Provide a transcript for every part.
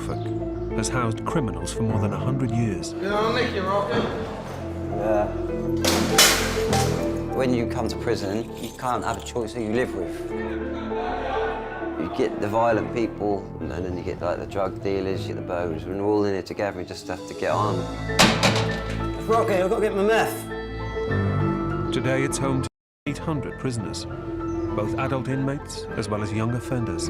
Norfolk has housed criminals for more than 100 years. Yeah. When you come to prison, you can't have a choice who you live with. You get the violent people, and then you get like the drug dealers, you get the burglars, and we're all in it together and just have to get on. Rocky, I've got to get my meth. Today it's home to 800 prisoners, both adult inmates as well as young offenders.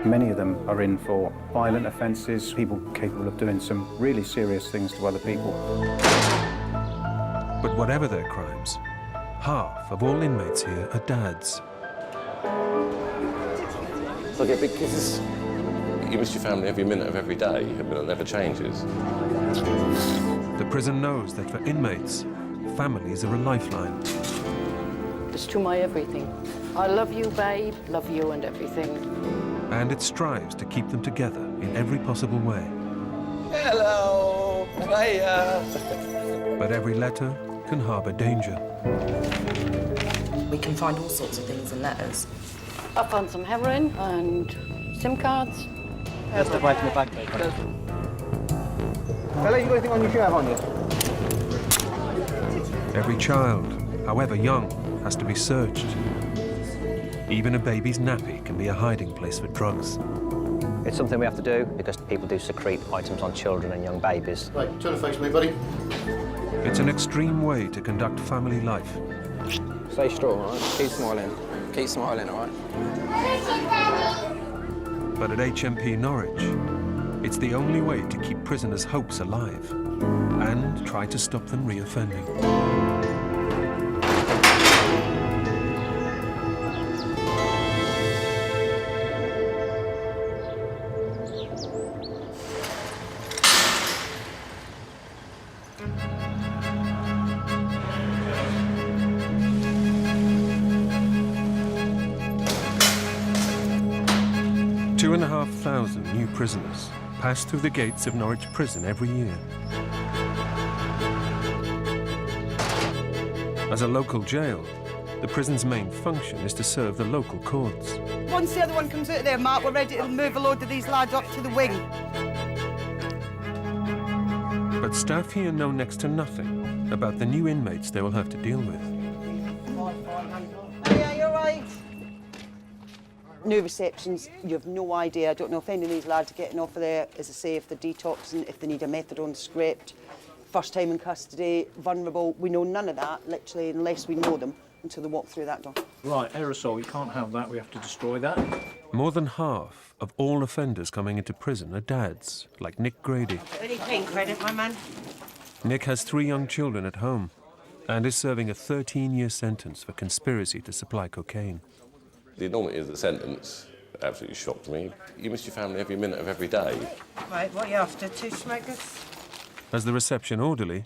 Many of them are in for violent offences, people capable of doing some really serious things to other people. But whatever their crimes, half of all inmates here are dads. So I get big kisses. You miss your family every minute of every day. I mean, it never changes. The prison knows that for inmates, families are a lifeline. It's to my everything. I love you, babe, love you and everything. And it strives to keep them together in every possible way. Hello! Hiya! But every letter can harbour danger. We can find all sorts of things in letters. I found some heroin and SIM cards. Let's step right in the back. Fella, you got anything on your shirt, haven't you? Every child, however young, has to be searched. Even a baby's nappy can be a hiding place for drugs. It's something we have to do because people do secrete items on children and young babies. Right, turn the face to me, buddy. It's an extreme way to conduct family life. Stay strong, all right? Keep smiling. Keep smiling, all right? But at HMP Norwich, it's the only way to keep prisoners' hopes alive and try to stop them reoffending. Two and a half thousand new prisoners pass through the gates of Norwich Prison every year. As a local jail, the prison's main function is to serve the local courts. Once the other one comes out of there, Mark, we're ready to move a load of these lads up to the wing. But staff here know next to nothing about the new inmates they will have to deal with. Yeah, you're right. New receptions, you have no idea. I don't know if any of these lads are getting off of there, as I say, if they're detoxing, if they need a methadone script, first time in custody, vulnerable. We know none of that, literally, unless we know them until they walk through that door. Right, aerosol, we can't have that, we have to destroy that. More than half of all offenders coming into prison are dads, like Nick Grady. Any pain credit, my man? Nick has 3 young children at home and is serving a 13-year sentence for conspiracy to supply cocaine. The enormity of the sentence absolutely shocked me. You miss your family every minute of every day. Right, what are you after, 2 smokers? As the reception orderly,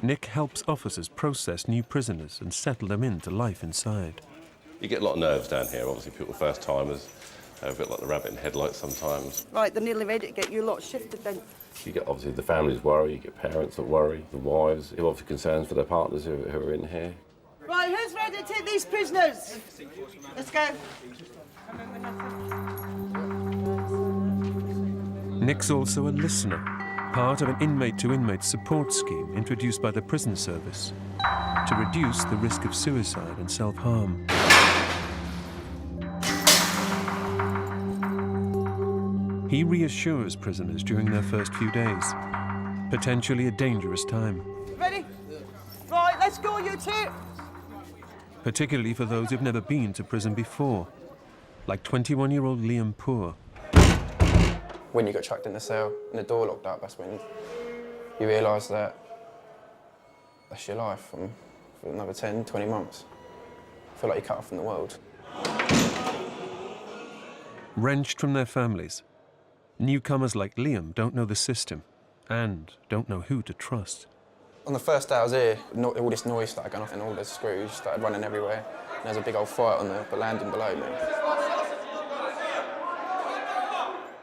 Nick helps officers process new prisoners and settle them into life inside. You get a lot of nerves down here. Obviously, people first-timers, a bit like the rabbit in headlights sometimes. Right, they're nearly ready to get you lot shifted then. You get, obviously, the families worry, you get parents that worry, the wives who have obviously concerns for their partners who are in here. Right, who's ready to take these prisoners? Let's go. Nick's also a listener, part of an inmate-to-inmate support scheme introduced by the prison service to reduce the risk of suicide and self-harm. He reassures prisoners during their first few days, potentially a dangerous time. Ready? Right, let's go, you two. Particularly for those who've never been to prison before, like 21-year-old Liam Poor. When you got chucked in the cell and the door locked up, that's when you realise that that's your life for another 10, 20 months. I feel like you're cut off from the world. Wrenched from their families, newcomers like Liam don't know the system and don't know who to trust. On the first day I was here, all this noise started going off and all the screws started running everywhere. And there was a big old fight on the landing below me.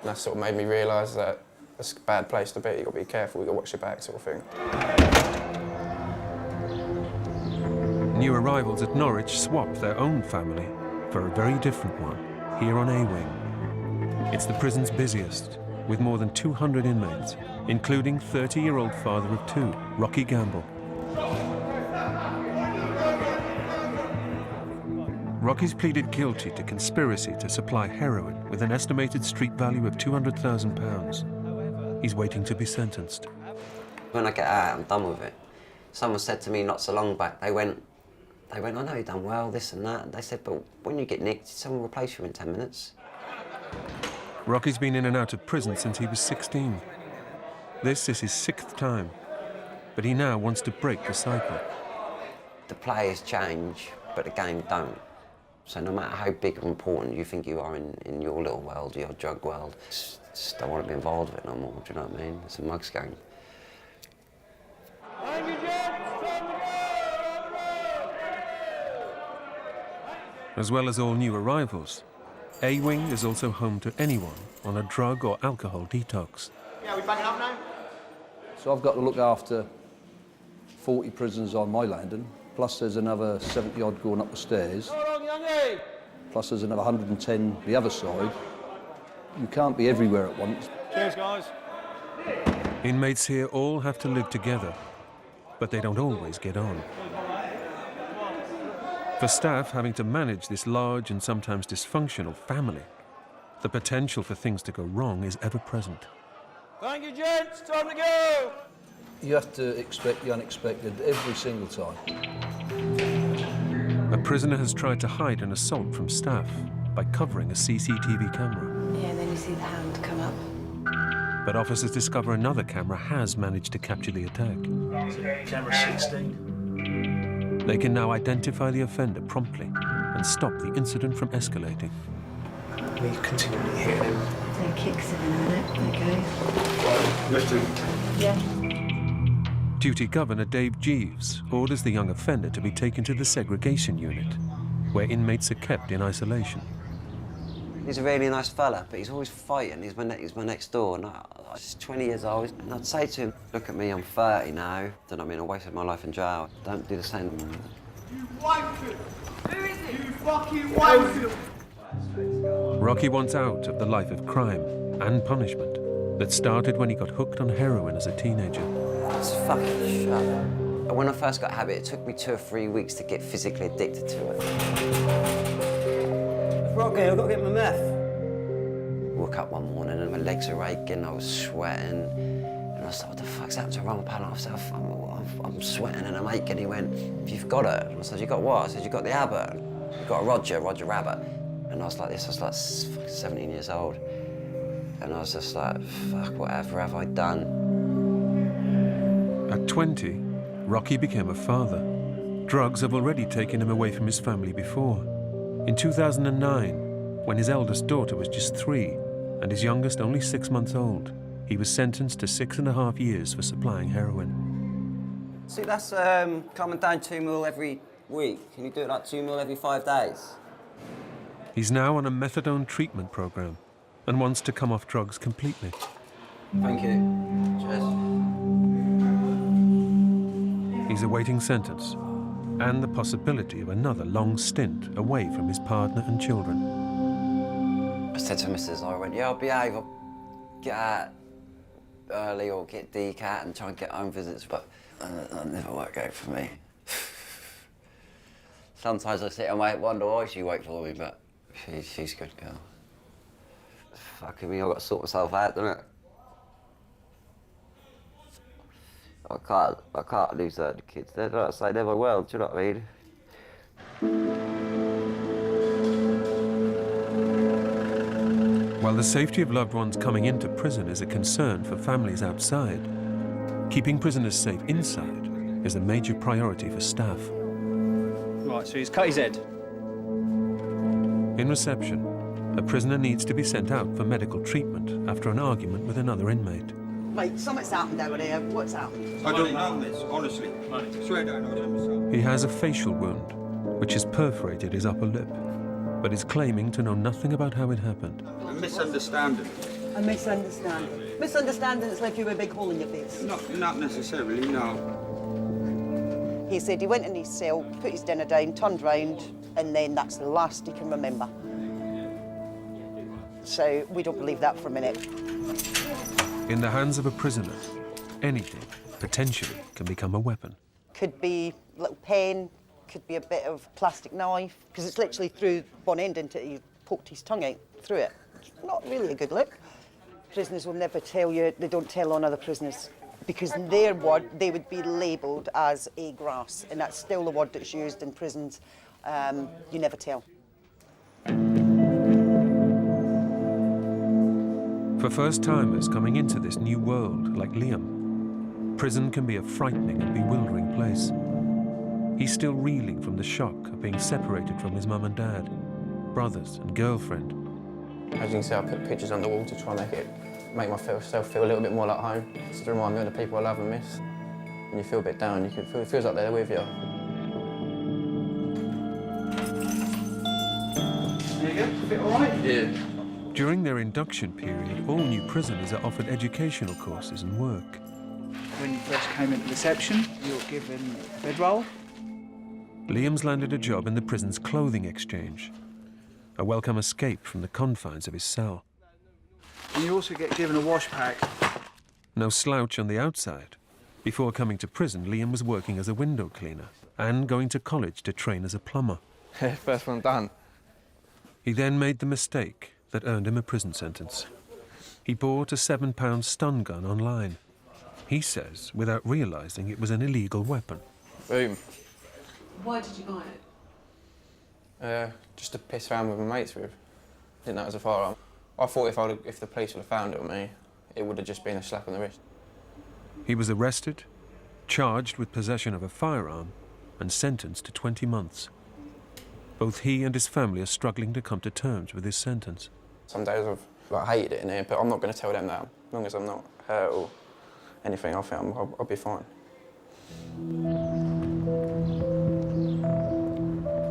And that sort of made me realise that it's a bad place to be. You've got to be careful, you've got to watch your back, sort of thing. New arrivals at Norwich swap their own family for a very different one. here on A Wing. It's the prison's busiest, with more than 200 inmates, including 30-year-old father of two, Rocky Gamble. Rocky's pleaded guilty to conspiracy to supply heroin with an estimated street value of £200,000. He's waiting to be sentenced. When I get out, I'm done with it. Someone said to me not so long back, they went, I know you've done well, this and that. They said, but when you get nicked, someone will replace you in 10 minutes. Rocky's been in and out of prison since he was 16. This is his 6th time, but he now wants to break the cycle. The players change, but the game don't. So no matter how big and important you think you are in your little world, your drug world, just don't want to be involved with it no more, do you know what I mean? It's a mugs game. As well as all new arrivals, A Wing is also home to anyone on a drug or alcohol detox. Yeah, we backing up now? So I've got to look after 40 prisoners on my landing, plus there's another 70-odd going up the stairs, plus there's another 110 the other side. You can't be everywhere at once. Cheers, guys. Inmates here all have to live together, but they don't always get on. For staff having to manage this large and sometimes dysfunctional family, the potential for things to go wrong is ever present. Thank you, gents. Time to go. You have to expect the unexpected every single time. A prisoner has tried to hide an assault from staff by covering a CCTV camera. Yeah, and then you see the hand come up. But officers discover another camera has managed to capture the attack. Camera 16. They can now identify the offender promptly and stop the incident from escalating. We continually hit him. So kicks him in a minute, okay. Let's do it. Yeah. Duty Governor Dave Jeeves orders the young offender to be taken to the segregation unit, where inmates are kept in isolation. He's a really nice fella, but he's always fighting. He's my next door, and he's 20 years old. And I'd say to him, look at me, I'm 30 now. Don't I mean, I wasted my life in jail. Don't do the same. You wanker! Who is it? You fucking wanker! Rocky wants out of the life of crime and punishment that started when he got hooked on heroin as a teenager. It's fucking shut. When I first got habit, it took me 2 or 3 weeks to get physically addicted to it. Rocky, I've got to get my meth. Woke up one morning and my legs are aching, I was sweating. And I was like, what the fuck's happened to run my pal? I said, I'm sweating and I'm aching. He went, you've got it. And I said, you got what? I said, you got the Abbott. You got a Roger Rabbit. And I was like this, I was like 17 years old. And I was just like, fuck, whatever have I done? At 20, Rocky became a father. Drugs have already taken him away from his family before. In 2009, when his eldest daughter was just 3 and his youngest only 6 months old, he was sentenced to 6.5 years for supplying heroin. See, that's coming down 2 mil every week. Can you do it like 2 mil every 5 days? He's now on a methadone treatment program and wants to come off drugs completely. Thank you. Cheers. He's awaiting sentence and the possibility of another long stint away from his partner and children. I said to Mrs. I went, yeah, I'll behave. I'll get out early or get decat and try and get home visits, but that'll never work out for me. Sometimes I sit and wonder why she wait for me, but she's a good girl. Fucking me, I've got to sort myself out, don't it? I can't lose the kids. They're not say never will, do you know what I mean? While the safety of loved ones coming into prison is a concern for families outside, keeping prisoners safe inside is a major priority for staff. Right, so he's cut his head. In reception, a prisoner needs to be sent out for medical treatment after an argument with another inmate. Right, something's happened over there. What's happened? I don't know this, honestly. I swear I don't know this. He has a facial wound, which has perforated his upper lip, but is claiming to know nothing about how it happened. A misunderstanding. A misunderstanding. Misunderstanding that's left you with a big hole in your face. Not necessarily, no. He said he went in his cell, put his dinner down, turned round, and then that's the last he can remember. So we don't believe that for a minute. In the hands of a prisoner, anything, potentially, can become a weapon. Could be a little pen, could be a bit of plastic knife, because it's literally through one end into it. He poked his tongue out through it. It's not really a good look. Prisoners will never tell you, they don't tell on other prisoners, because in their word, they would be labelled as a grass, and that's still the word that's used in prisons. You never tell. For first-timers coming into this new world, like Liam, prison can be a frightening and bewildering place. He's still reeling from the shock of being separated from his mum and dad, brothers and girlfriend. As you can see, I put pictures on the wall to try and make myself feel a little bit more like home, just to remind me of the people I love and miss. When you feel a bit down, it feels like they're with you. There you go, a bit all right? Yeah. During their induction period, all new prisoners are offered educational courses and work. When you first came into reception, you were given a bedroll. Liam's landed a job in the prison's clothing exchange, a welcome escape from the confines of his cell. And you also get given a wash pack. No slouch on the outside. Before coming to prison, Liam was working as a window cleaner and going to college to train as a plumber. First one done. He then made the mistake that earned him a prison sentence. He bought a £7 stun gun online. He says, without realising it was an illegal weapon. Boom. Why did you buy it? Just to piss around with my mates with. Didn't know it was a firearm. I thought if the police would have found it on me, it would have just been a slap on the wrist. He was arrested, charged with possession of a firearm, and sentenced to 20 months. Both he and his family are struggling to come to terms with his sentence. Some days I've hated it in here, but I'm not going to tell them that. As long as I'm not hurt or anything, I think I'll be fine.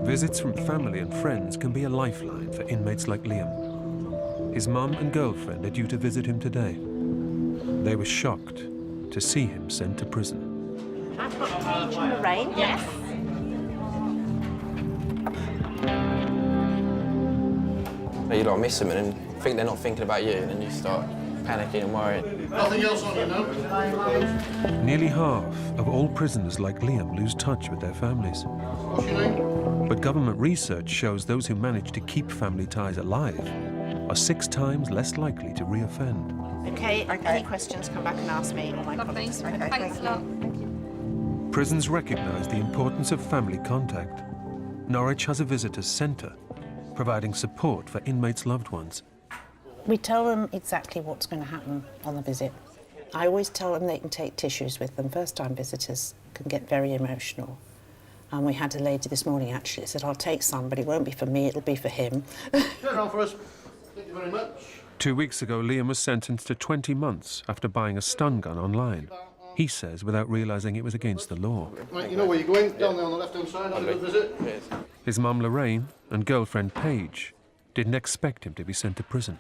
Visits from family and friends can be a lifeline for inmates like Liam. His mum and girlfriend are due to visit him today. They were shocked to see him sent to prison. I've got Paige and Lorraine. Yes. You lot miss them and think they're not thinking about you, and then you start panicking and worrying. Nothing else on you, no? Nearly half of all prisoners like Liam lose touch with their families. What's your name? But government research shows those who manage to keep family ties alive are 6 times less likely to reoffend. Okay, any questions, come back and ask me or my colleagues. Okay, thanks a lot. Prisons recognise the importance of family contact. Norwich has a visitors' centre, providing support for inmates' loved ones. We tell them exactly what's going to happen on the visit. I always tell them they can take tissues with them. First-time visitors can get very emotional. And we had a lady this morning actually said, I'll take some, but it won't be for me, it'll be for him. Turn on for us. Thank you very much. 2 weeks ago, Liam was sentenced to 20 months after buying a stun gun online. He says without realising it was against the law. Right, you know where you're going? Down there on the left-hand side, have a good visit. Yes. His mum Lorraine and girlfriend Paige didn't expect him to be sent to prison.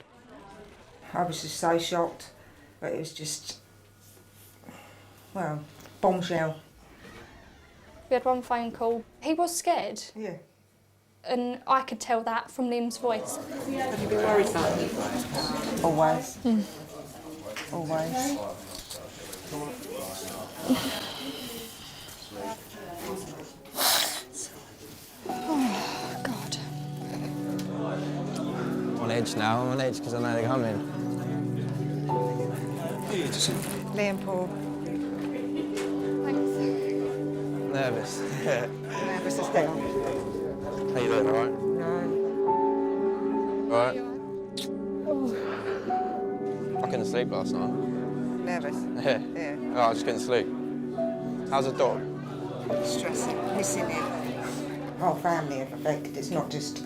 I was just so shocked, but it was just, well, bombshell. We had one phone call. He was scared. Yeah. And I could tell that from Liam's voice. Have you been worried about him? Always. Always. Oh, God. I'm on edge now. I'm on edge because I know they're coming. Liam Paul. Thanks. Nervous. Nervous as hell. How you doing, all right? No. All right? I couldn't sleep last night. Nervous? Yeah. Yeah. Oh, I just couldn't sleep. How's the dog? Stressing, missing him. Whole family are affected. It's not just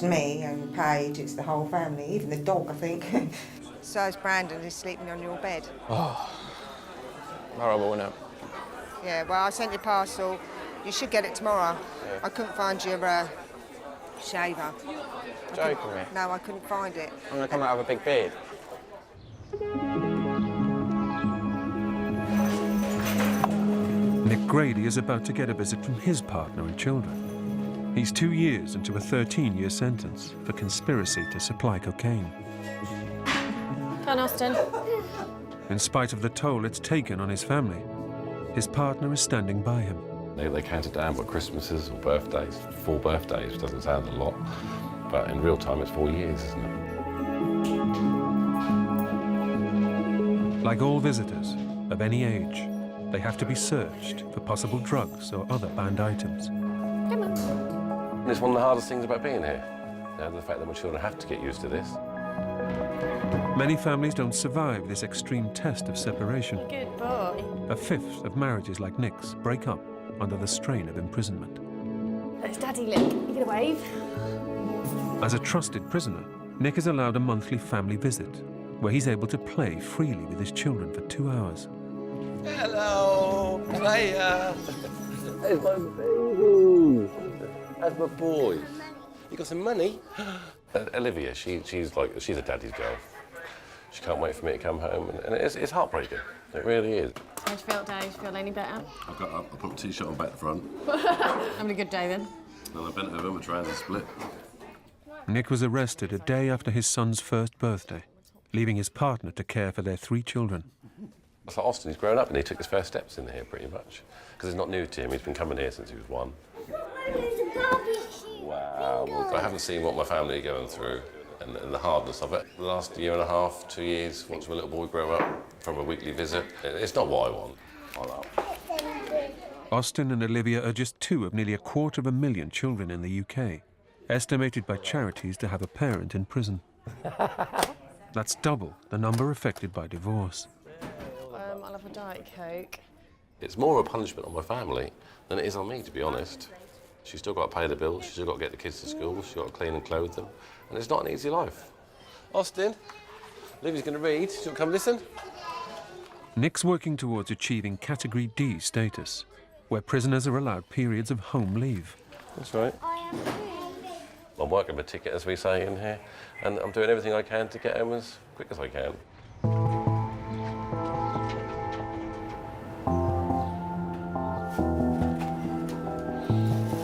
me and Paige, it's the whole family, even the dog, I think. So is Brandon, who's sleeping on your bed. Oh, horrible, isn't it? Yeah, well, I sent your parcel. You should get it tomorrow. Yeah. I couldn't find your shaver. Joking me? No, I couldn't find it. I'm going to come out with a big beard. Nick Grady is about to get a visit from his partner and children. He's 2 years into a 13-year sentence for conspiracy to supply cocaine. Come on, Austin. In spite of the toll it's taken on his family, his partner is standing by him. They count it down by Christmases or birthdays. 4 birthdays doesn't sound a lot, but in real time it's 4 years, isn't it? Like all visitors of any age, they have to be searched for possible drugs or other banned items. Come on. And it's one of the hardest things about being here. The fact that my children have to get used to this. Many families don't survive this extreme test of separation. Good boy. A fifth of marriages like Nick's break up under the strain of imprisonment. There's Daddy, look. You gonna wave? As a trusted prisoner, Nick is allowed a monthly family visit where he's able to play freely with his children for 2 hours. Hello, player. There's my baby. That's my boys. You got some money? Olivia, she's a daddy's girl. She can't wait for me to come home, and it's heartbreaking. It really is. How do you feel, Dave? Do you feel any better? I got up, I put my t-shirt on back to front. Having a good day then? Then I bent over, my trousers split. Nick was arrested a day after his son's first birthday, leaving his partner to care for their 3 children. It's like Austin, he's grown up and he took his first steps in here pretty much. Because it's not new to him, he's been coming here since he was 1. Wow, I haven't seen what my family are going through and the hardness of it. The last 1.5, 2 years, watching my little boy grow up from a weekly visit, it's not what I want. Austin and Olivia are just 2 of nearly 250,000 children in the UK, estimated by charities to have a parent in prison. That's double the number affected by divorce. I'll have a Diet Coke. It's more a punishment on my family than it is on me, to be honest. She's still got to pay the bills, she's still got to get the kids to school, she's got to clean and clothe them, and it's not an easy life. Austin, Olivia's going to read. Do you want to come listen? Nick's working towards achieving Category D status, where prisoners are allowed periods of home leave. That's right. I'm working my ticket, as we say in here, and I'm doing everything I can to get home as quick as I can.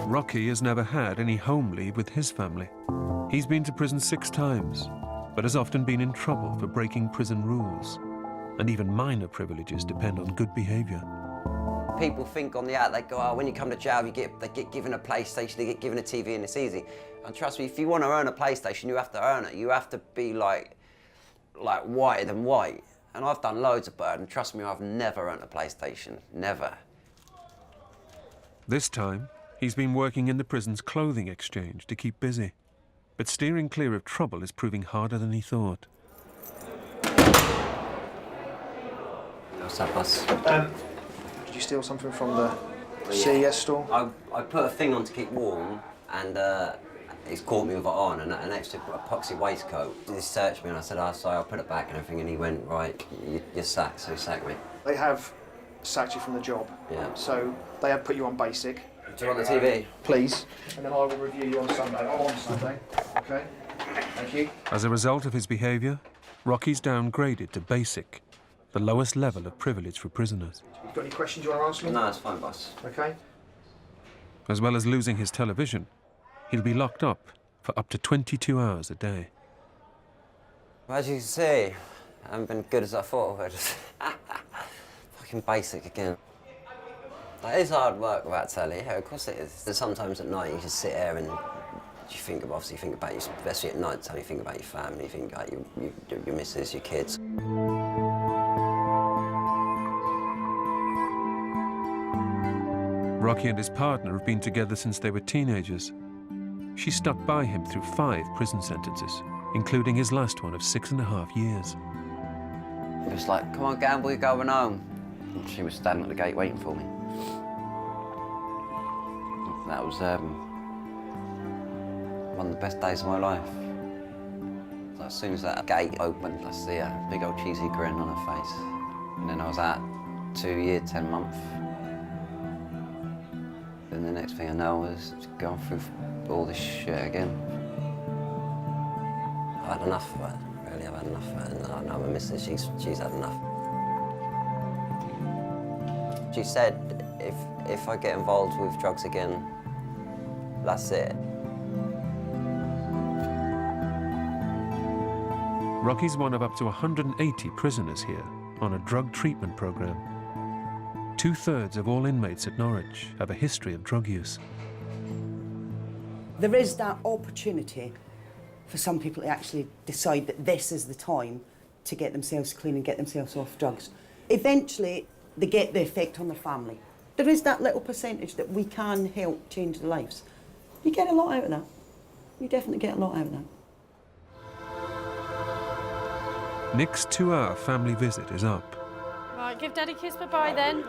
Rocky has never had any home leave with his family. He's been to prison 6 times, but has often been in trouble for breaking prison rules. And even minor privileges depend on good behaviour. People think on the out, they go, oh, when you come to jail, they get given a PlayStation, they get given a TV, and it's easy. And trust me, if you want to earn a PlayStation, you have to earn it. You have to be like whiter than white. And I've done loads of burden. Trust me, I've never earned a PlayStation, never. This time, he's been working in the prison's clothing exchange to keep busy. But steering clear of trouble is proving harder than he thought. What's up, boss? Did you steal something from the CES store? I put a thing on to keep warm, and he's caught me with it on, and an extra epoxy waistcoat. He searched me, and I said, oh, sorry, I'll put it back and everything, and he went, right, you're sacked, so he sacked me. They have sacked you from the job. Yeah. So they have put you on basic. Do you want the TV? Please. And then I will review you on Sunday. On Sunday. Okay? Thank you. As a result of his behaviour, Rocky's downgraded to basic, the lowest level of privilege for prisoners. You've got any questions you want to ask me? No, it's fine, boss. Okay. As well as losing his television, he'll be locked up for up to 22 hours a day. Well, as you can see, I haven't been good as I thought I would. Fucking basic again. It is hard work without telly, yeah, of course it is. There's sometimes at night you just sit there and you think about your, especially at night time, you think about your family, you think about your missus, your kids. Rocky and his partner have been together since they were teenagers. She stuck by him through 5 prison sentences, including his last one of 6.5 years. It was like, come on, Gamble, you're going home. And she was standing at the gate waiting for me. That was one of the best days of my life. So as soon as that gate opened, I see a big old cheesy grin on her face. And then I was out 2 years, 10 months. And the next thing I know was going through all this shit again. I've had enough of it, really, I've had enough of it. And I know my missus, she's had enough. She said, if I get involved with drugs again, That's it. Rocky's one of up to 180 prisoners here on a drug treatment program. 2/3 of all inmates at Norwich have a history of drug use. There is that opportunity for some people to actually decide that this is the time to get themselves clean and get themselves off drugs. Eventually, they get the effect on their family. There is that little percentage that we can help change their lives. You get a lot out of that. You definitely get a lot out of that. Nick's 2-hour family visit is up. Right, give Daddy a kiss bye-bye then.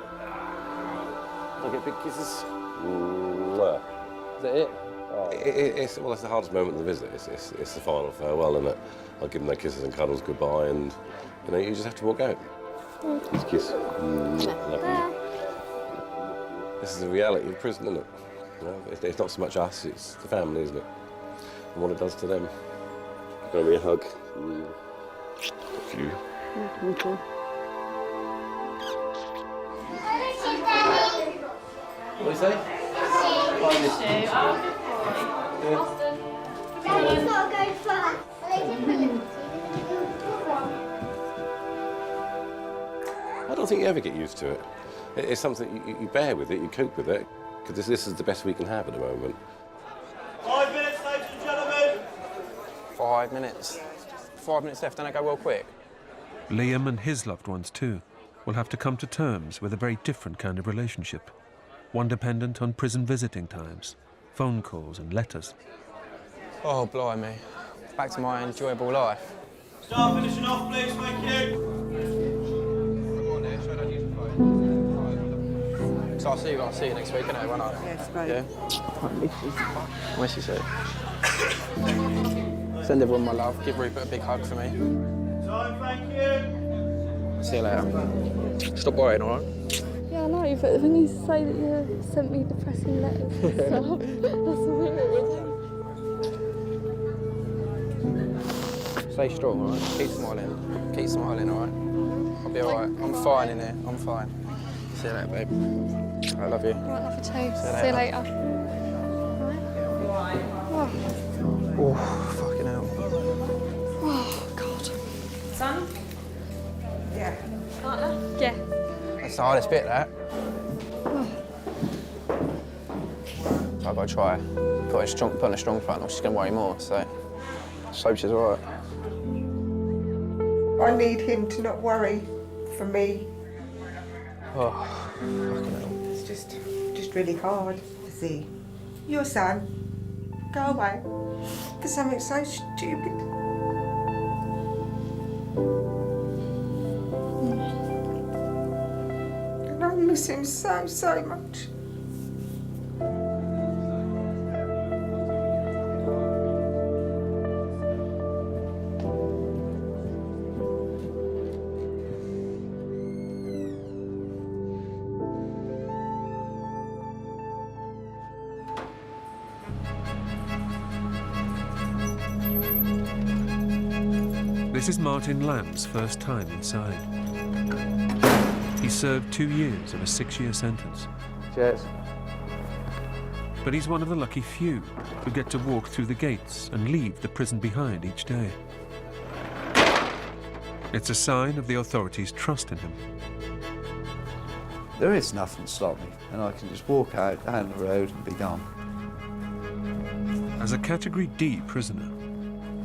I'll get big kisses. Mwah. Is that it? Oh. It's the hardest moment of the visit. It's the final farewell, isn't it? I'll give them their kisses and cuddles goodbye, and you just have to walk out. Just kiss. Love you. This is the reality of prison, isn't it? It's not so much us, it's the family, isn't it? And what it does to them. Give me a hug. Thank you. Thank you. What do you say? I don't think you ever get used to it. It's something you bear with it, you cope with it, because this is the best we can have at the moment. 5 minutes, ladies and gentlemen. 5 minutes. 5 minutes left, don't I go well quick? Liam and his loved ones too will have to come to terms with a very different kind of relationship. One dependent on prison visiting times, phone calls and letters. Oh, blimey. Back to my enjoyable life. Start finishing off, please, thank you. So I'll see you next week, innit, won't I? Yes, great. Yeah? I miss you, so. Send everyone my love. Give Rupert a big hug for me. Time, thank you. See you later. Stop worrying, all right? Yeah, I know, but when you say that you sent me depressing letters and stuff, that's a bit. Stay strong, all right? Keep smiling. Keep smiling, all right? I'll be all right. I'm fine in here. I'm fine. See you later, babe. I love you. Right, love you too. See you later. Oh, fucking hell. Oh, God. Son? Yeah. Partner? Yeah. That's the hardest bit, that. So I've got to try put in a strong front, or she's going to worry more, so just hope she's all right. I need him to not worry for me. Oh, fucking hell. It's just really hard to see your son go away for something so stupid. And I miss him so, so much. This is Martin Lamb's first time inside. He served 2 years of a 6-year sentence. Cheers. But he's one of the lucky few who get to walk through the gates and leave the prison behind each day. It's a sign of the authorities' trust in him. There is nothing to stop me, and I can just walk out down the road and be gone. As a Category D prisoner,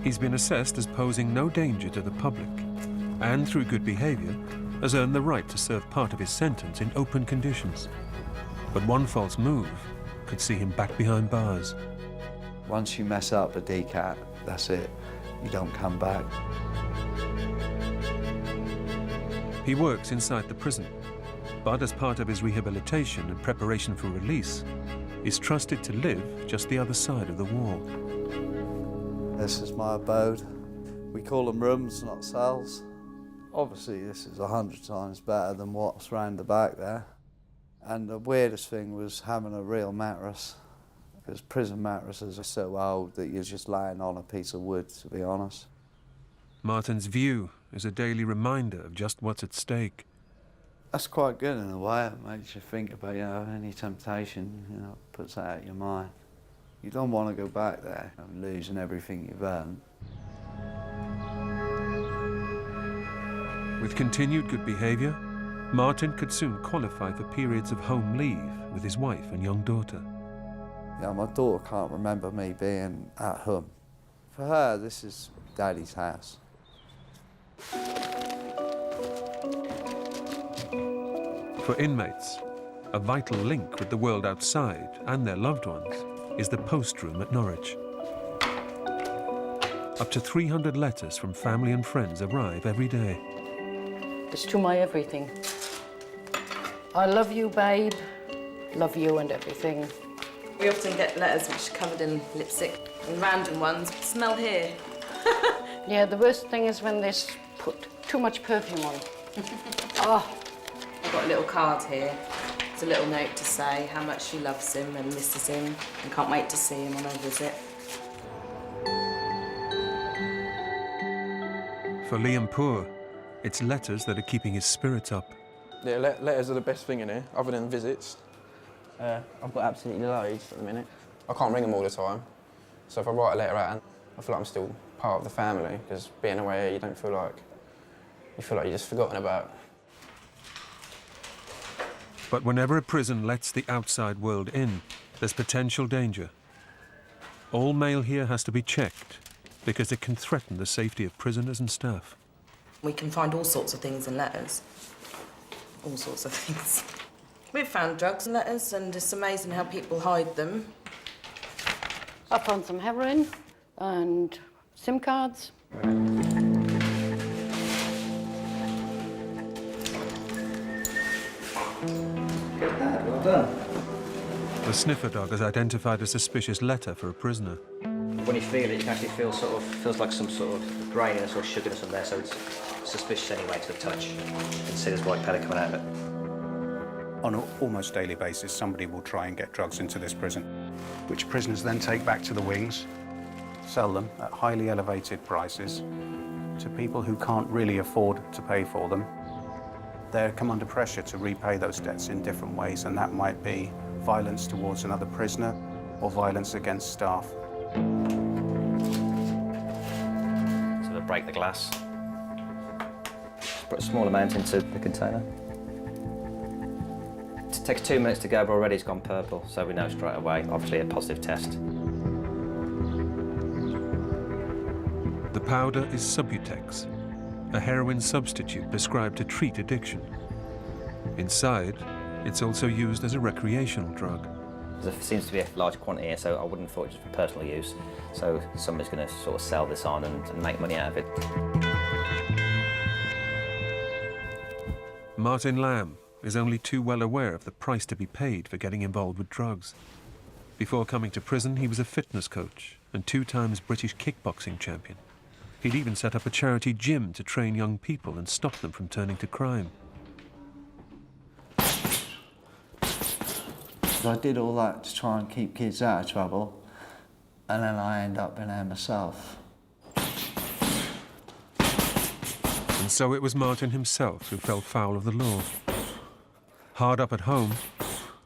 he's been assessed as posing no danger to the public, and through good behaviour, has earned the right to serve part of his sentence in open conditions. But one false move could see him back behind bars. Once you mess up a decat, that's it. You don't come back. He works inside the prison, but as part of his rehabilitation and preparation for release, is trusted to live just the other side of the wall. This is my abode. We call them rooms, not cells. Obviously, this is 100 times better than what's round the back there. And the weirdest thing was having a real mattress, because prison mattresses are so old that you're just lying on a piece of wood, to be honest. Martin's view is a daily reminder of just what's at stake. That's quite good in a way. It makes you think about, any temptation, puts that out of your mind. You don't want to go back there and losing everything you've earned. With continued good behaviour, Martin could soon qualify for periods of home leave with his wife and young daughter. Yeah, my daughter can't remember me being at home. For her, this is Daddy's house. For inmates, a vital link with the world outside and their loved ones is the post room at Norwich. Up to 300 letters from family and friends arrive every day. It's to my everything. I love you, babe. Love you and everything. We often get letters which are covered in lipstick and random ones. Smell here. Yeah, the worst thing is when they put too much perfume on. Oh. I've got a little card here. It's a little note to say how much she loves him and misses him and can't wait to see him on her visit. For Liam Poor, it's letters that are keeping his spirits up. Yeah, letters are the best thing in here, other than visits. I've got absolutely loads at the minute. I can't ring them all the time, so if I write a letter out, I feel like I'm still part of the family, because being away here, you don't feel like... You feel like you're just forgotten about. But whenever a prison lets the outside world in, there's potential danger. All mail here has to be checked, because it can threaten the safety of prisoners and staff. We can find all sorts of things in letters. All sorts of things. We've found drugs in letters, and it's amazing how people hide them. I found some heroin and SIM cards. Well done. The sniffer dog has identified a suspicious letter for a prisoner. When you feel it, you can actually feel feels like some sort of graininess or sugarness on there, so it's suspicious anyway to the touch. You can see there's white powder coming out of it. On an almost daily basis, somebody will try and get drugs into this prison, which prisoners then take back to the wings, sell them at highly elevated prices to people who can't really afford to pay for them. They come under pressure to repay those debts in different ways, and that might be violence towards another prisoner or violence against staff. So they'll break the glass. Just put a small amount into the container. It takes 2 minutes to go, but already it's gone purple, so we know straight away, obviously a positive test. The powder is Subutex, a heroin substitute prescribed to treat addiction. Inside, it's also used as a recreational drug. There seems to be a large quantity here, so I wouldn't have thought it was for personal use. So somebody's going to sort of sell this on and make money out of it. Martin Lamb is only too well aware of the price to be paid for getting involved with drugs. Before coming to prison, he was a fitness coach and 2 times British kickboxing champion. He'd even set up a charity gym to train young people and stop them from turning to crime. I did all that to try and keep kids out of trouble, and then I end up in there myself. And so it was Martin himself who fell foul of the law. Hard up at home,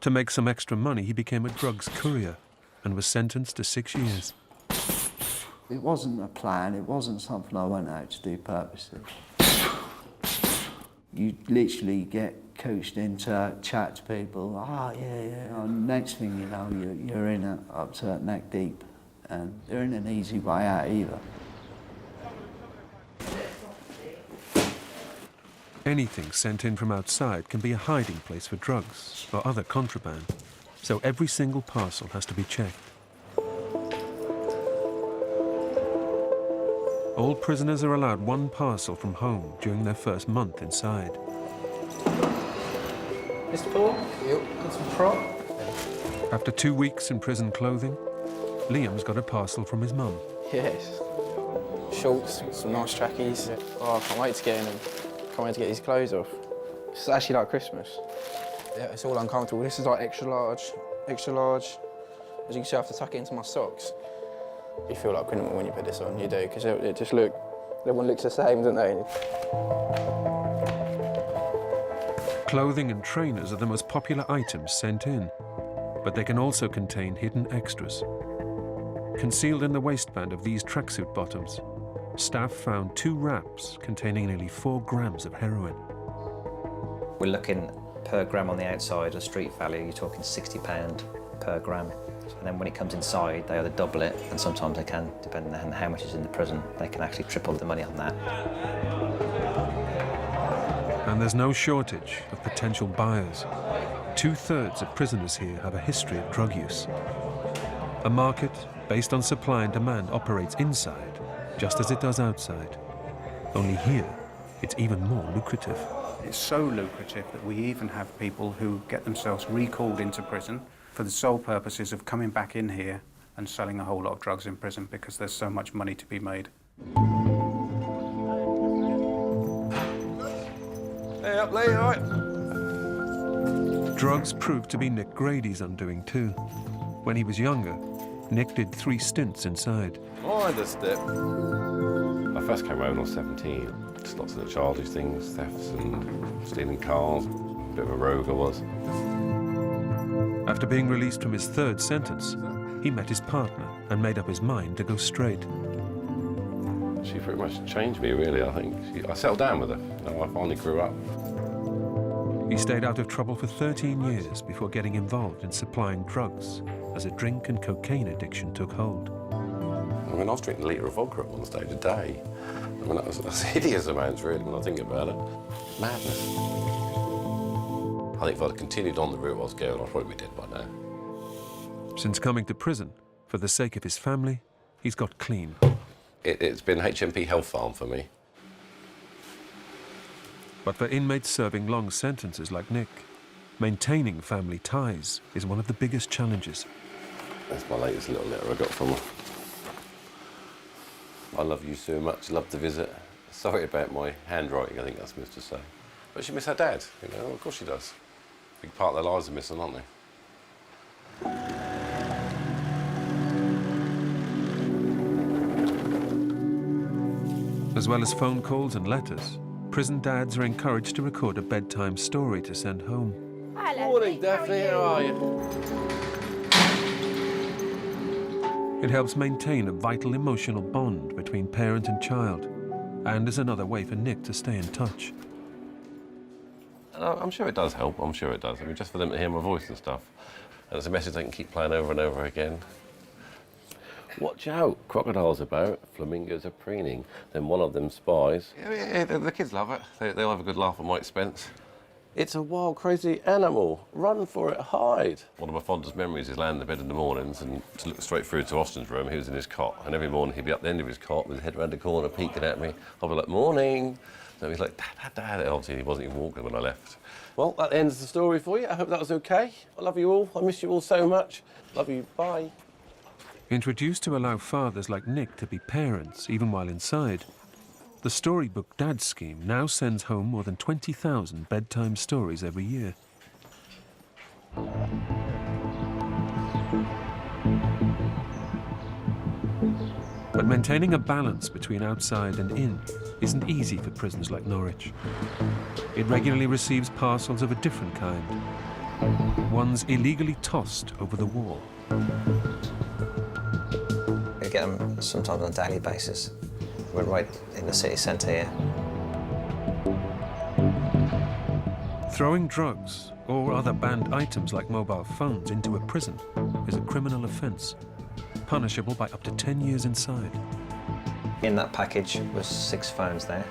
to make some extra money, he became a drugs courier and was sentenced to 6 years. It wasn't a plan, it wasn't something I went out to do purposely. You literally get coached into chat to people, yeah. And next thing you know, you're in it up to neck deep, and there ain't an easy way out either. Anything sent in from outside can be a hiding place for drugs or other contraband, so every single parcel has to be checked. All prisoners are allowed 1 parcel from home during their first month inside. Mr. Paul? Yep. Got some prop? After 2 weeks in prison clothing, Liam's got a parcel from his mum. Yes. Shorts, some nice trackies. Oh, I can't wait to get in them. Can't wait to get these clothes off. It's actually like Christmas. Yeah, it's all uncomfortable. This is like extra large, extra large. As you can see, I have to tuck it into my socks. You feel like a criminal when you put this on, you do, because it just everyone looks the same, don't they? Clothing and trainers are the most popular items sent in, but they can also contain hidden extras. concealed in the waistband of these tracksuit bottoms, staff found 2 wraps containing nearly 4 grams of heroin. We're looking per gram on the outside, a street value, you're talking £60 per gram. And then when it comes inside, they either double it, and sometimes they can, depending on how much is in the prison, they can actually triple the money on that. And there's no shortage of potential buyers. 2/3 of prisoners here have a history of drug use. A market based on supply and demand operates inside, just as it does outside. Only here, it's even more lucrative. It's so lucrative that we even have people who get themselves recalled into prison for the sole purposes of coming back in here and selling a whole lot of drugs in prison because there's so much money to be made. Hey, up late, all right? Drugs proved to be Nick Grady's undoing too. When he was younger, Nick did 3 stints inside. Mind a step. I first came home when I was 17. Just lots of the childish things, thefts and stealing cars. A bit of a rogue I was. After being released from his 3rd sentence, he met his partner and made up his mind to go straight. She pretty much changed me, really, I think. I settled down with her. You know, I finally grew up. He stayed out of trouble for 13 years before getting involved in supplying drugs as a drink and cocaine addiction took hold. I mean, I was drinking a litre of vodka at one stage a day. I mean, that's hideous amounts, really, when I think about it. Madness. I think if I'd continued on the route I was going, I'd probably be dead by now. Since coming to prison, for the sake of his family, he's got clean. It's been HMP Health Farm for me. But for inmates serving long sentences like Nick, maintaining family ties is one of the biggest challenges. That's my latest little letter I got from her. I love you so much, love to visit. Sorry about my handwriting, I think that's supposed to say. But she missed her dad, you know, of course she does. Big part of their lives are missing, aren't they? As well as phone calls and letters, prison dads are encouraged to record a bedtime story to send home. Morning, Daphne, how are you? It helps maintain a vital emotional bond between parent and child, and is another way for Nick to stay in touch. I'm sure it does help, I'm sure it does. I mean, just for them to hear my voice and stuff. And it's a message they can keep playing over and over again. Watch out, crocodiles about, flamingos are preening. Then one of them spies. Yeah, the kids love it. They'll have a good laugh at my expense. It's a wild, crazy animal. Run for it, hide. One of my fondest memories is laying in the bed in the mornings and to look straight through to Austin's room. He was in his cot, and every morning he'd be up the end of his cot with his head round the corner, peeking at me. I'd be like, morning. And he's like, Dad, Dad. Obviously, he wasn't even walking when I left. Well, that ends the story for you. I hope that was okay. I love you all. I miss you all so much. Love you. Bye. Introduced to allow fathers like Nick to be parents, even while inside, the Storybook Dad scheme now sends home more than 20,000 bedtime stories every year. But maintaining a balance between outside and in isn't easy for prisons like Norwich. It regularly receives parcels of a different kind, ones illegally tossed over the wall. We get them sometimes on a daily basis. We're right in the city centre here. Throwing drugs or other banned items like mobile phones into a prison is a criminal offence, punishable by up to 10 years inside. In that package was 6 phones there,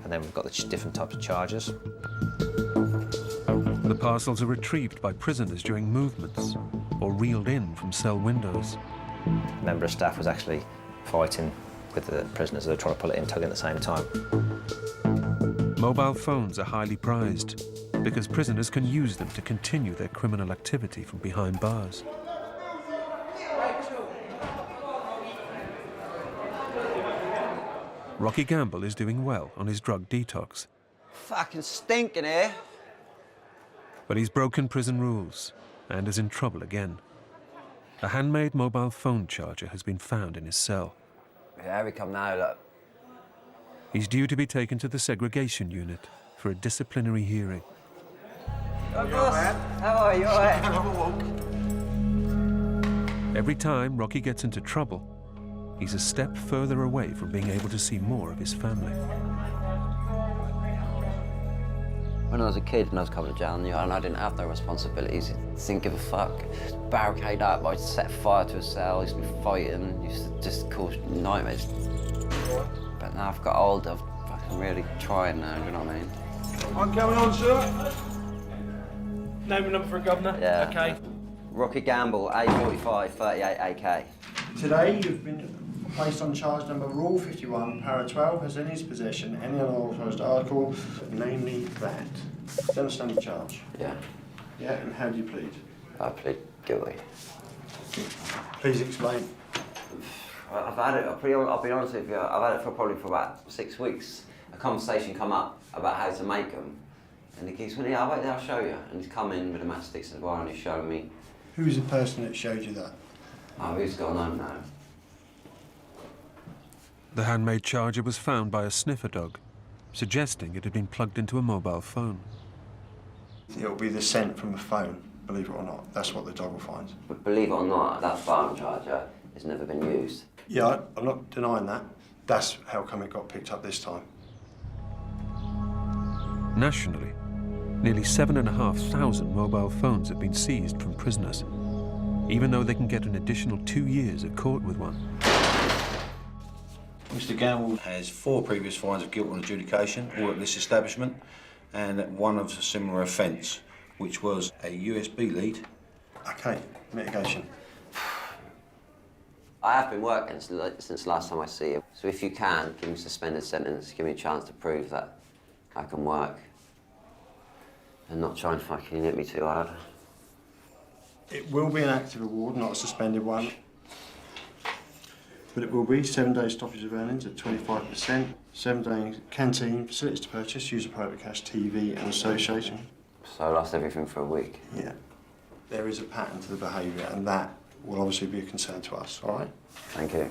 and then we've got the different types of chargers. The parcels are retrieved by prisoners during movements or reeled in from cell windows. A member of staff was actually fighting with the prisoners that were trying to pull it in, tugging at the same time. Mobile phones are highly prized because prisoners can use them to continue their criminal activity from behind bars. Rocky Gamble is doing well on his drug detox. Fucking stinking here. But he's broken prison rules and is in trouble again. A handmade mobile phone charger has been found in his cell. Yeah, here we come now, look. He's due to be taken to the segregation unit for a disciplinary hearing. Hi, boss. How are you? All right? Every time Rocky gets into trouble, he's a step further away from being able to see more of his family. When I was a kid and I was coming to jail, and I didn't have no responsibilities, didn't give a fuck. Barricade up, I'd set fire to a cell, used to be fighting, used to just cause nightmares. But now I've got old, I've fucking really tried now, you know what I mean? I'm coming on, sir. Name and number for a governor? Yeah. Okay. Rocky Gamble, A45, 38 AK. Today you've been placed on charge number Rule 51, Para 12, has in his possession any unauthorised article, namely that. Do you understand the charge? Yeah. Yeah, and how do you plead? I plead guilty. Please explain. I've had it, I'll be honest with you, I've had it probably for about 6 weeks. A conversation come up about how to make them. And he keeps saying, yeah, wait there, I'll show you. And he's come in with a Majesty and said, why don't you show me? Who's the person that showed you that? Oh, he's gone home now. The handmade charger was found by a sniffer dog, suggesting it had been plugged into a mobile phone. It'll be the scent from the phone, believe it or not. That's what the dog will find. But believe it or not, that phone charger has never been used. Yeah, I'm not denying that. That's how come it got picked up this time. Nationally, nearly 7,500 mobile phones have been seized from prisoners, even though they can get an additional 2 years if caught with one. Mr Gamble has 4 previous fines of guilt on adjudication, all at this establishment, and one of a similar offence, which was a USB lead. Okay, mitigation. I have been working since last time I see you. So if you can, give me a suspended sentence, give me a chance to prove that I can work. And not try and fucking hit me too hard. It will be an active award, not a suspended one. But it will be 7 days stoppage of earnings at 25%, 7 days canteen, facilities to purchase, use of private cash, TV and association. So I lost everything for a week? Yeah. There is a pattern to the behaviour and that will obviously be a concern to us, all right? Thank you.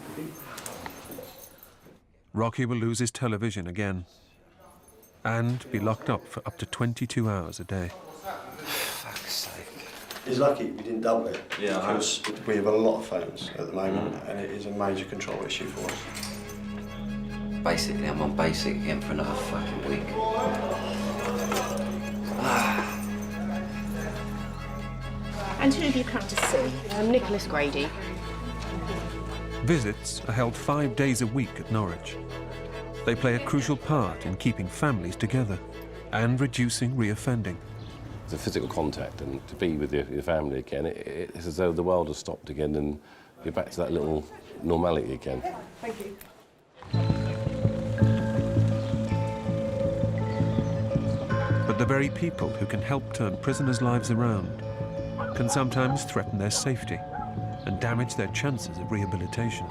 Rocky will lose his television again and be locked up for up to 22 hours a day. Fuck's sake. He's lucky we didn't double it. Yeah, because we have a lot of phones at the moment and it is a major control issue for us. Basically, I'm on basic again for another fucking week. And who have you come to see? I'm Nicholas Grady. Visits are held 5 days a week at Norwich. They play a crucial part in keeping families together and reducing reoffending. The physical contact and to be with your family again, it's as though the world has stopped again and you're back to that little normality again. Thank you. But the very people who can help turn prisoners' lives around can sometimes threaten their safety and damage their chances of rehabilitation.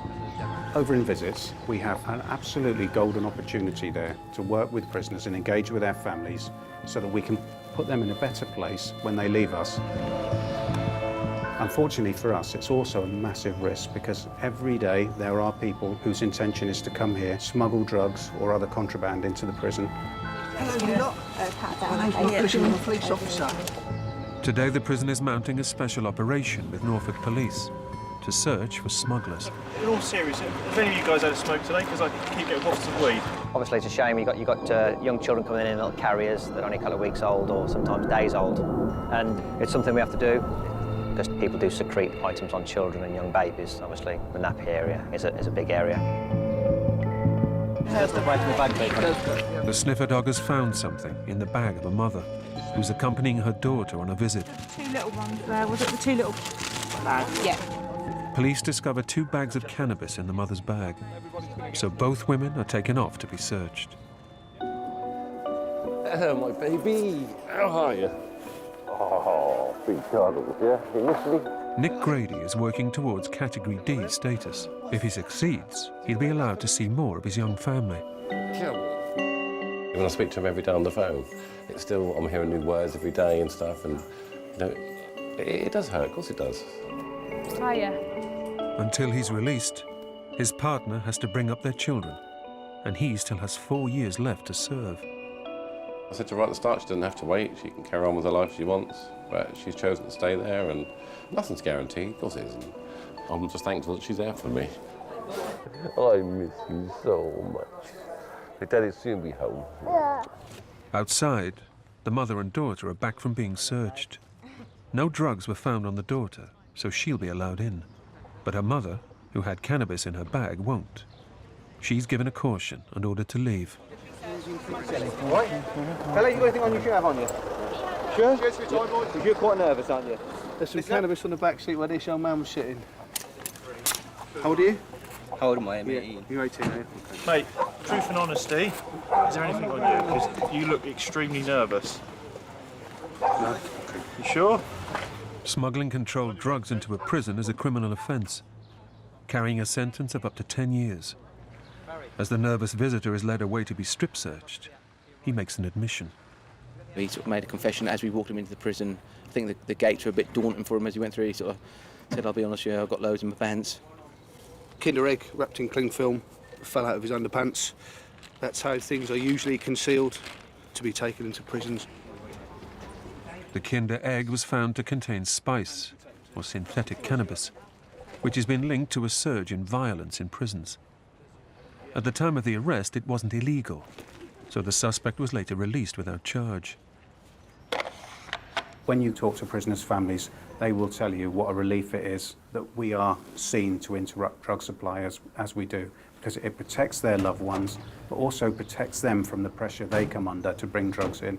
Over in visits, we have an absolutely golden opportunity there to work with prisoners and engage with their families so that we can put them in a better place when they leave us. Unfortunately for us, it's also a massive risk because every day there are people whose intention is to come here, smuggle drugs or other contraband into the prison. Hello, you lot. My name's Mark, I'm a police officer. Today the prison is mounting a special operation with Norfolk Police to search for smugglers. In all seriousness, have any of you guys had a smoke today? Because I keep getting wafts of weed. Obviously, it's a shame. You got young children coming in little carriers that are only a couple of weeks old or sometimes days old, and it's something we have to do because people do secrete items on children and young babies. Obviously, the nappy area is a big area. The sniffer dog has found something in the bag of a mother who's accompanying her daughter on a visit. 2 little ones there. Was it the 2 little bags? Yeah. Police discover 2 bags of cannabis in the mother's bag, so both women are taken off to be searched. Hello, my baby. How are you? Oh, big cuddles, yeah? You miss me? Nick Grady is working towards Category D status. If he succeeds, he'll be allowed to see more of his young family. When I speak to him every day on the phone, it's still, I'm hearing new words every day and stuff, and, you know, it does hurt, of course it does. Hiya. Until he's released, his partner has to bring up their children, and he still has 4 years left to serve. I said to her right at the start, she doesn't have to wait, she can carry on with the life she wants, but she's chosen to stay there, and nothing's guaranteed, of course it isn't. I'm just thankful that she's there for me. I miss you so much. But Daddy'll soon be home. Outside, the mother and daughter are back from being searched. No drugs were found on the daughter, so she'll be allowed in. But her mother, who had cannabis in her bag, won't. She's given a caution and ordered to leave. Right? Fella, you got anything on your shirt, haven't you? Sure? Because you're quite nervous, aren't you? There's some cannabis on the back seat where this young man was sitting. How old are you? How old am I? I'm 18. You're 18, are you? Mate, truth and honesty, is there anything on you? Because you look extremely nervous. No. You sure? Smuggling controlled drugs into a prison is a criminal offence, carrying a sentence of up to 10 years. As the nervous visitor is led away to be strip-searched, he makes an admission. He sort of made a confession as we walked him into the prison. I think the gates were a bit daunting for him as he went through. He sort of said, I'll be honest with you, I've got loads in my pants. Kinder egg wrapped in cling film fell out of his underpants. That's how things are usually concealed to be taken into prisons. The Kinder egg was found to contain spice, or synthetic cannabis, which has been linked to a surge in violence in prisons. At the time of the arrest, it wasn't illegal, so the suspect was later released without charge. When you talk to prisoners' families, they will tell you what a relief it is that we are seen to interrupt drug supply as we do, because it protects their loved ones, but also protects them from the pressure they come under to bring drugs in.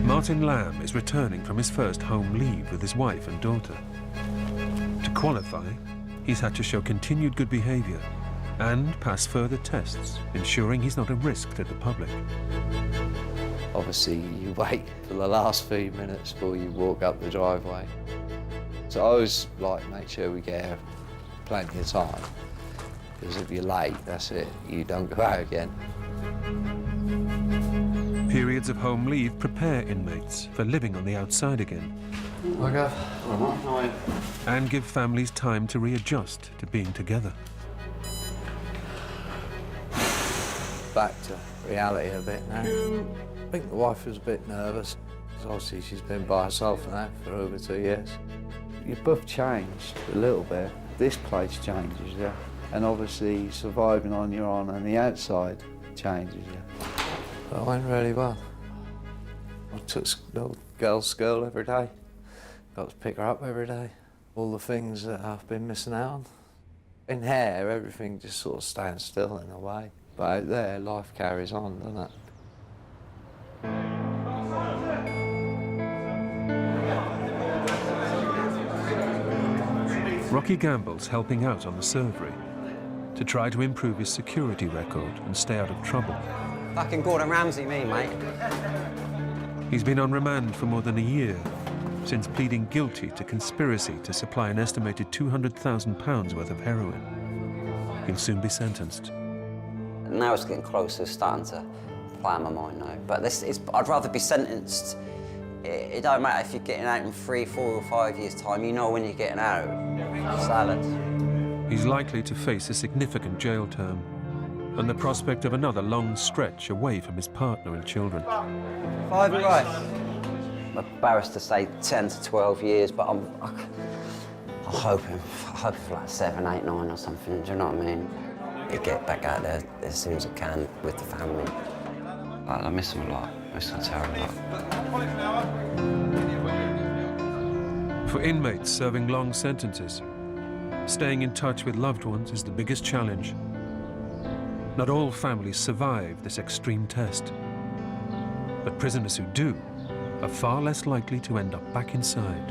Martin Lamb is returning from his first home leave with his wife and daughter. To qualify, he's had to show continued good behaviour and pass further tests, ensuring he's not a risk to the public. Obviously, you wait for the last few minutes before you walk up the driveway. So I always make sure we get here plenty of time, because if you're late, that's it, you don't go out again. Periods of home leave prepare inmates for living on the outside again. And give families time to readjust to being together. Back to reality a bit now. I think the wife was a bit nervous, because obviously she's been by herself now for over 2 years. You're both changed a little bit. This place changes you, and obviously surviving on your own and the outside changes you. But it went really well. I took little girls to school every day. Got to pick her up every day. All the things that I've been missing out on. In here, everything just sort of stands still in a way. But out there, life carries on, doesn't it? Rocky Gamble's helping out on the servery to try to improve his security record and stay out of trouble. Fucking Gordon Ramsay, me, mate. He's been on remand for more than a year, since pleading guilty to conspiracy to supply an estimated £200,000 worth of heroin. He'll soon be sentenced. Now it's getting closer, it's starting to play in my mind now. But I'd rather be sentenced. It don't matter if you're getting out in 3, 4 or 5 years' time, you know when you're getting out. Silence. He's likely to face a significant jail term and the prospect of another long stretch away from his partner and children. 5 and right. I'm embarrassed to say 10 to 12 years, but I'm hoping for like 7, 8, 9 or something, do you know what I mean? To get back out there as soon as I can with the family. I miss them a lot. I miss them terribly a lot. For inmates serving long sentences, staying in touch with loved ones is the biggest challenge. Not all families survive this extreme test, but prisoners who do are far less likely to end up back inside.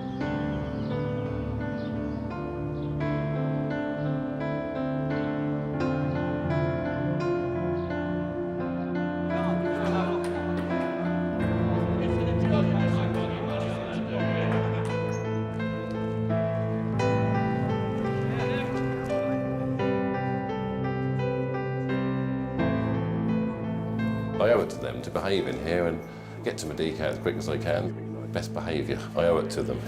I owe it to them to behave in here and get to Majesty as quick as I can. Best behaviour. I owe it to them.